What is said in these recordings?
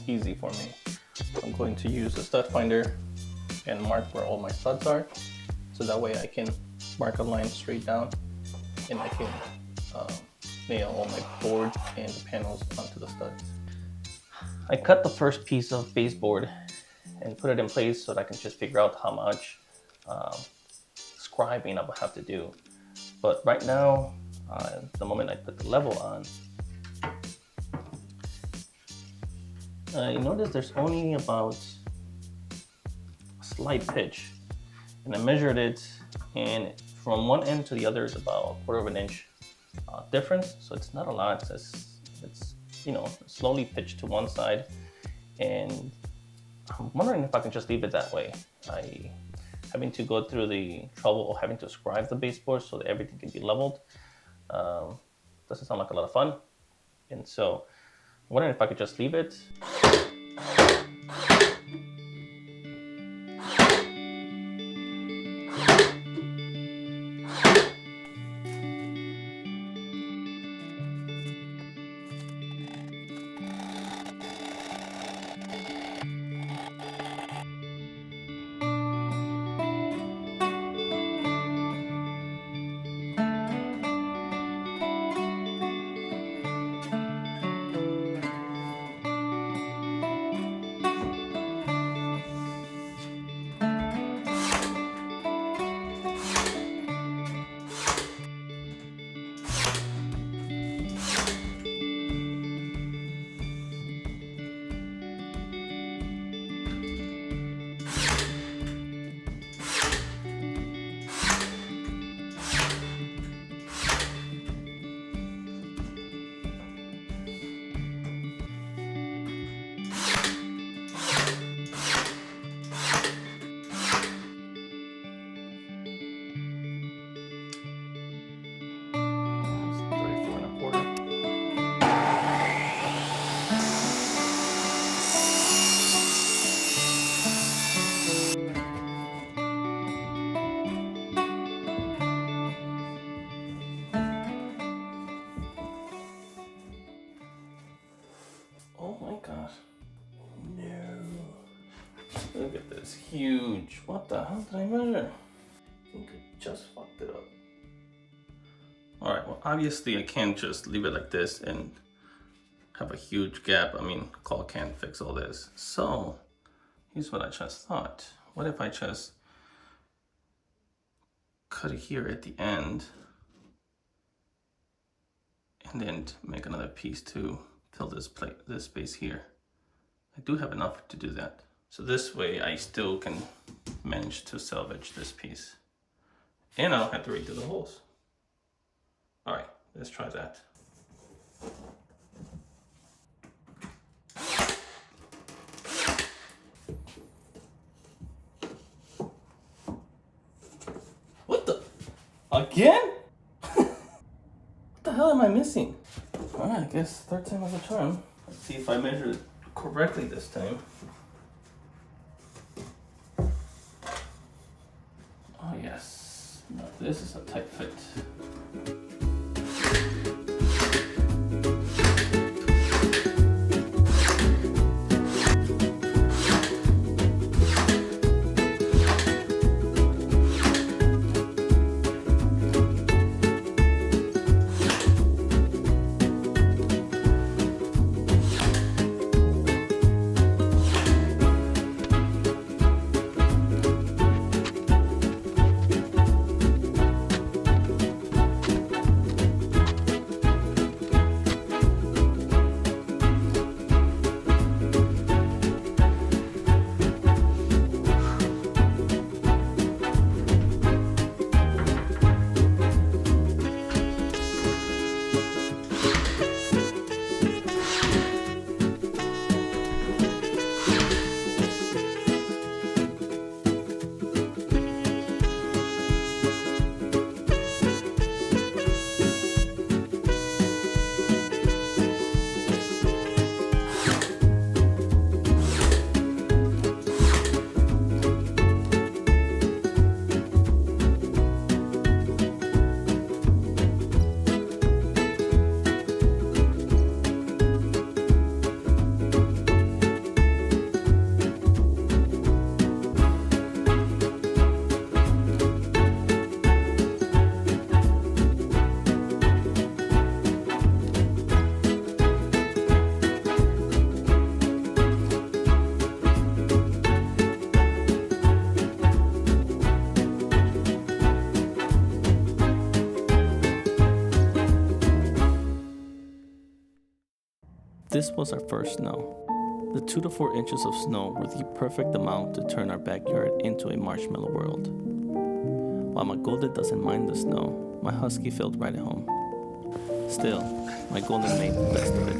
easy for me. I'm going to use a stud finder and mark where all my studs are, so that way I can mark a line straight down and I can nail all my board and the panels onto the studs. I cut the first piece of baseboard and put it in place so that I can just figure out how much scribing I will have to do. But right now, the moment I put the level on, I noticed there's only about a slight pitch, and I measured it, and from one end to the other is about 1/4 inch difference. So it's not a lot. It's you know, slowly pitched to one side, and I'm wondering if I can just leave it that way. Having to go through the trouble of having to scribe the baseboard so that everything can be leveled doesn't sound like a lot of fun, and so I'm wondering if I could just leave it. Look at this huge. What the hell did I measure? I think I just fucked it up. Alright, well obviously I can't just leave it like this and have a huge gap. I mean, Caulk can't fix all this. So here's what I just thought. What if I just cut it here at the end and then make another piece to fill this space here. I do have enough to do that. So this way I still can manage to salvage this piece. And I don't have to redo the holes. All right, let's try that. What the? Again? What the hell am I missing? All right, I guess third time was a charm. Let's see if I measured it correctly this time. Oh yes, now this is a tight fit. This was our first snow. The 2 to 4 inches of snow were the perfect amount to turn our backyard into a marshmallow world. While my golden doesn't mind the snow, my husky felt right at home. Still, my golden made the best of it.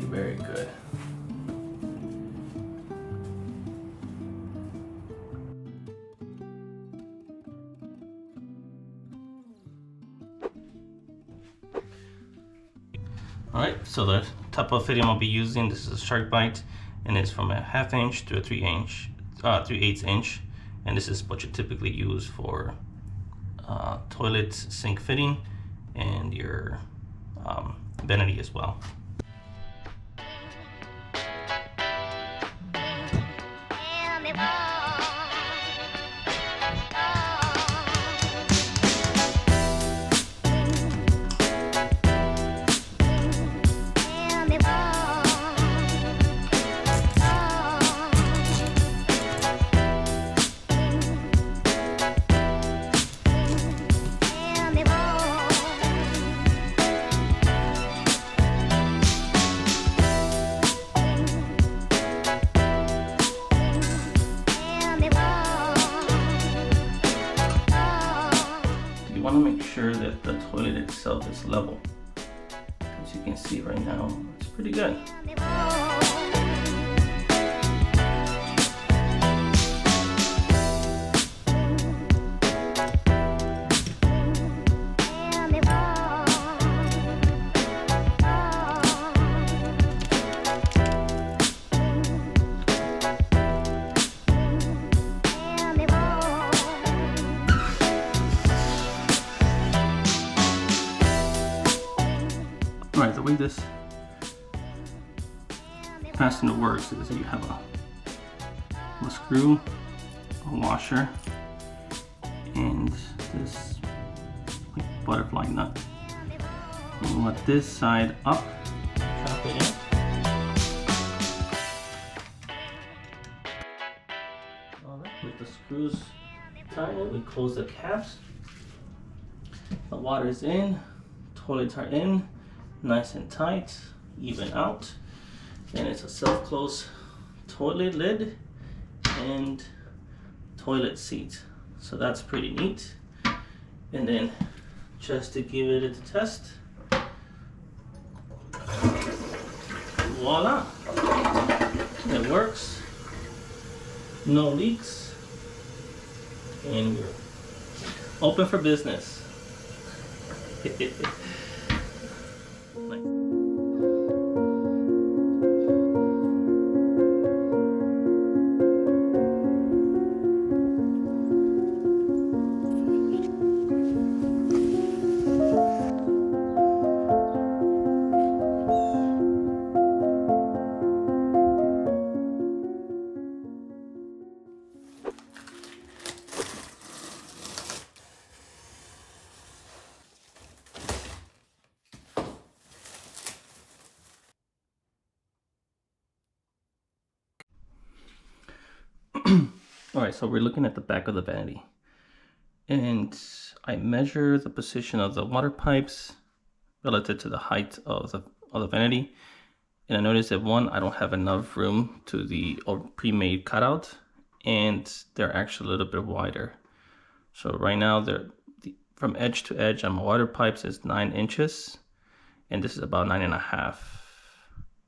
Very good. Alright, so the type of fitting I'll be using, this is a shark bite, and it's from a 1/2 inch to a 3/8 inch, and this is what you typically use for toilet sink fitting and your vanity as well. want to make sure that the toilet itself is level. As you can see right now, it's pretty good. Alright, the way this fastener works is that you have a screw, a washer, and this like butterfly nut. And you want this side up, drop it in. Alright, with the screws tightened, we close the caps. The water's in, toilets are in. Nice and tight, even out, and it's a self-close toilet lid and toilet seat, so that's pretty neat. And then just to give it a test, voila, it works, no leaks, and we're open for business. Alright, so we're looking at the back of the vanity, and I measure the position of the water pipes relative to the height of the vanity, and I noticed that one, I don't have enough room to the pre-made cutout, and they're actually a little bit wider. So right now they're from edge to edge on my water pipes is 9 inches, and this is about 9.5.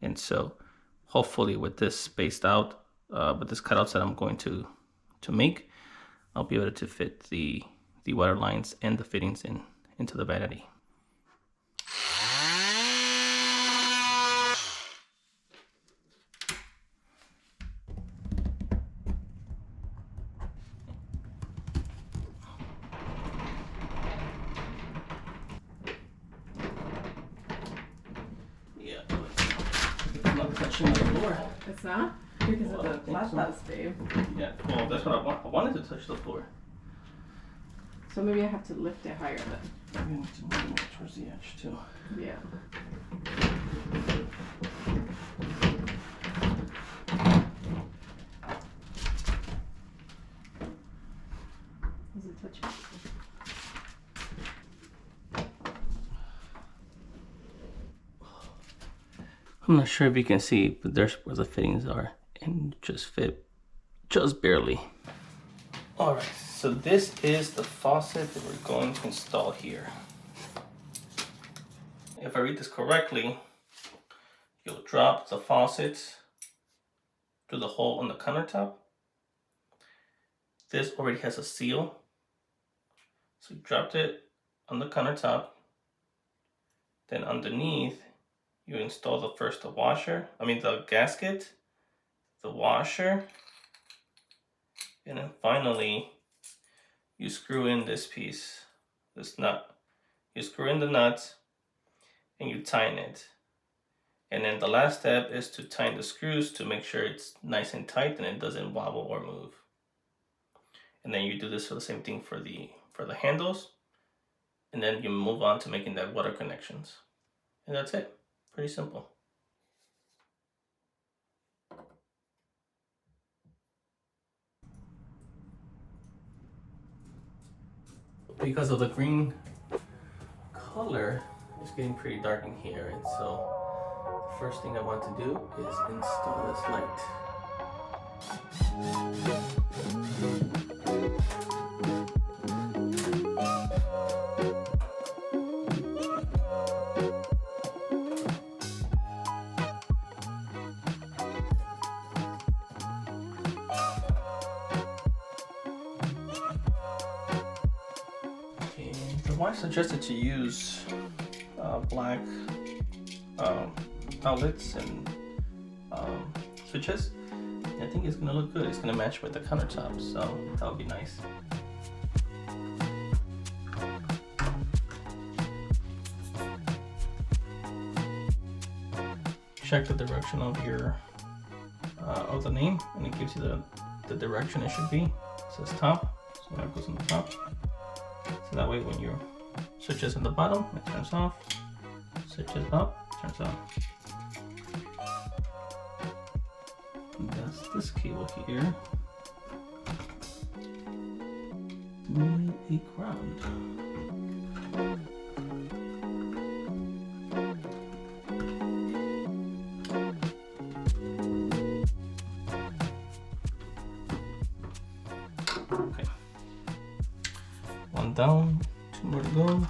And so hopefully with this spaced out, with this cutouts that I'm going to make, I'll be able to fit the water lines and the fittings into the vanity. Yeah, I'm not touching the floor. It's not? Because of the flat pads, babe. Yeah, well, that's what I wanted to touch the floor. So maybe I have to lift it higher then. Maybe I need to move it more towards the edge too. Yeah. Does it touch it? I'm not sure if you can see, but there's where the fittings are, and just fit just barely. All right, so this is the faucet that we're going to install here. If I read this correctly, you'll drop the faucet through the hole on the countertop. This already has a seal, so you dropped it on the countertop. Then underneath, you install the gasket, the washer, and then finally, you screw in this piece, this nut. You screw in the nut and you tighten it. And then the last step is to tighten the screws to make sure it's nice and tight and it doesn't wobble or move. And then you do this for the same thing for the handles. And then you move on to making that water connections. And that's it. Pretty simple. Because of the green color, it's getting pretty dark in here, and so the first thing I want to do is install this light. why I suggested to use black outlets and switches. I think it's gonna look good. It's gonna match with the countertop, so that would be nice. Check the direction of your of the name, and it gives you the direction it should be. It says top, so that goes on the top. So that way when your switch is on the bottom, it turns off. Switch is up, turns on. And that's this cable here. Need a ground. Okay. One down, two more to go.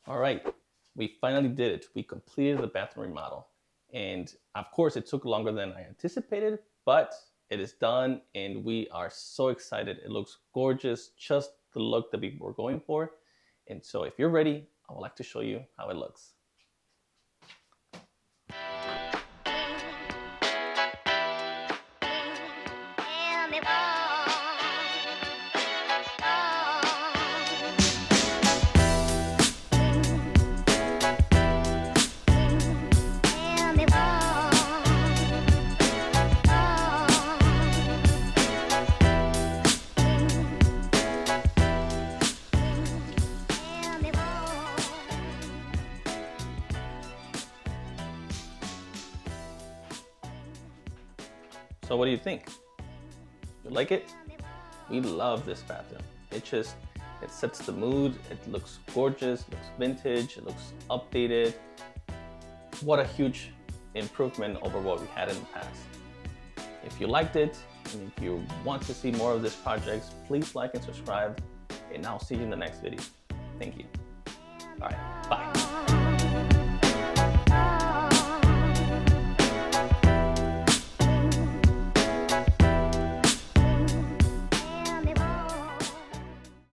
All right, we finally did it. We completed the bathroom remodel. And of course, it took longer than I anticipated, but it is done and we are so excited. It looks gorgeous, just the look that we were going for. And so if you're ready, I would like to show you how it looks. So what do you think? You like it? We love this bathroom. It sets the mood. It looks gorgeous, looks vintage, it looks updated. What a huge improvement over what we had in the past. If you liked it, and if you want to see more of this project, please like and subscribe, and I'll see you in the next video. Thank you. All right, bye.